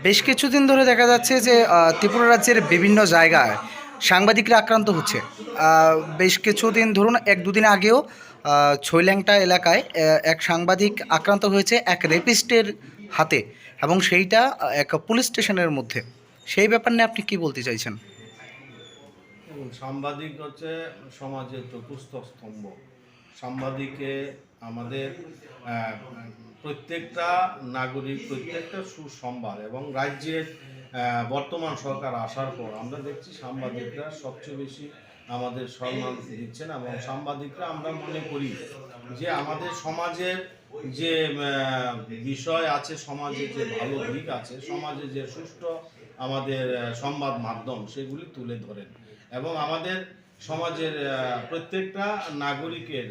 বেশ কিছুদিন ধরে দেখা যাচ্ছে যে ত্রিপুরা রাজ্যের বিভিন্ন জায়গায় সাংবাদিকরা আক্রান্ত হচ্ছে। বেশ কিছুদিন ধরুন এক দুদিন আগেও ছৈল্যাংটা এলাকায় এক সাংবাদিক আক্রান্ত হয়েছে এক রেপিস্টের হাতে, এবং সেইটা এক পুলিশ স্টেশনের মধ্যে। সেই ব্যাপার নিয়ে আপনি কি বলতে চাইছেন? দেখুন, সাংবাদিক হচ্ছে সমাজের চতুর্থ স্তম্ভ। সাংবাদিকে আমাদের আহ, প্রত্যেকটা নাগরিক, প্রত্যেকটা সুসংবাদ এবং রাজ্যের বর্তমান সরকার আসার পর আমরা দেখছি সাংবাদিকরা সবচেয়ে বেশি আমাদের সম্মান দিচ্ছেন। এবং সাংবাদিকরা আমরা মনে করি যে আমাদের সমাজের যে বিষয় আছে, সমাজের যে ভালো দিক আছে, সমাজে যে সুষ্ঠু আমাদের সংবাদ মাধ্যম সেগুলি তুলে ধরেন এবং আমাদের সমাজের প্রত্যেকটা নাগরিকের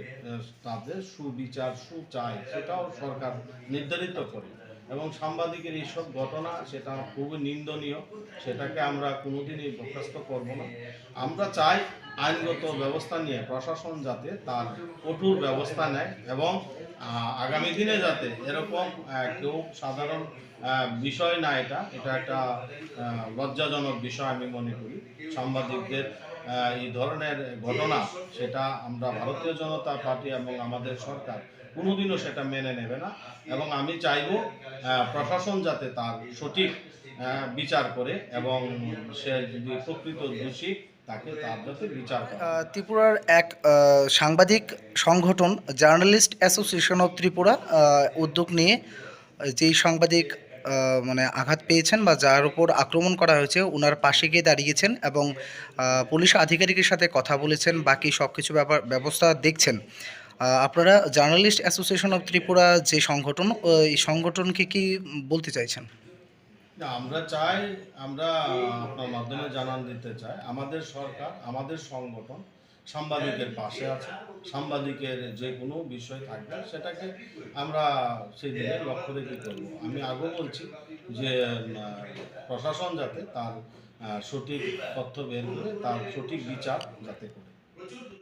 তাদের সুবিচার সুচায় সেটাও সরকার নির্ধারিত করে। এবং সাংবাদিকের এইসব ঘটনা সেটা খুবই নিন্দনীয়, সেটাকে আমরা কোনোদিনই বরখাস্ত করব না। আমরা চাই আইনগত ব্যবস্থা নিয়ে প্রশাসন যাতে তার কঠোর ব্যবস্থা নেয় এবং আগামী দিনে যাতে এরকম কেউ সাধারণ বিষয় না, এটা এটা একটা লজ্জাজনক বিষয় আমি মনে করি। সাংবাদিকদের এই ধরনের ঘটনা সেটা আমরা ভারতীয় জনতা পার্টি এবং আমাদের সরকার কোনোদিনও সেটা মেনে নেবে না। এবং আমি চাইব প্রশাসন যাতে তার সঠিক বিচার করে এবং সে যদি প্রকৃত দোষী তাকে তার যাতে বিচার করে। ত্রিপুরার এক সাংবাদিক সংগঠন জার্নালিস্ট অ্যাসোসিয়েশন অফ ত্রিপুরা উদ্যোগ নিয়ে যেই সাংবাদিক মানে আঘাত পেয়েছেন বা যার উপর আক্রমণ করা হয়েছে ওনার পাশে গিয়ে দাঁড়িয়েছেন এবং পুলিশ আধিকারিকের সাথে কথা বলেছেন, বাকি সব কিছু ব্যবস্থা দেখছেন। আপনারা জার্নালিস্ট অ্যাসোসিয়েশন অফ ত্রিপুরা যে সংগঠন, এই সংগঠনকে কি বলতে চাইছেন? না, আমরা চাই, আমরা আপনার মাধ্যমে জানান দিতে চাই আমাদের সরকার, আমাদের সংগঠন সাংবাদিকের পাশে আছে। সাংবাদিকের যে কোনো বিষয় থাকবে সেটাকে আমরা সেই দিকে লক্ষ্য রেখে করব। আমি আগেও বলছি যে প্রশাসন যাতে তার সঠিক তথ্য বের করে তার সঠিক বিচার যাতে করে।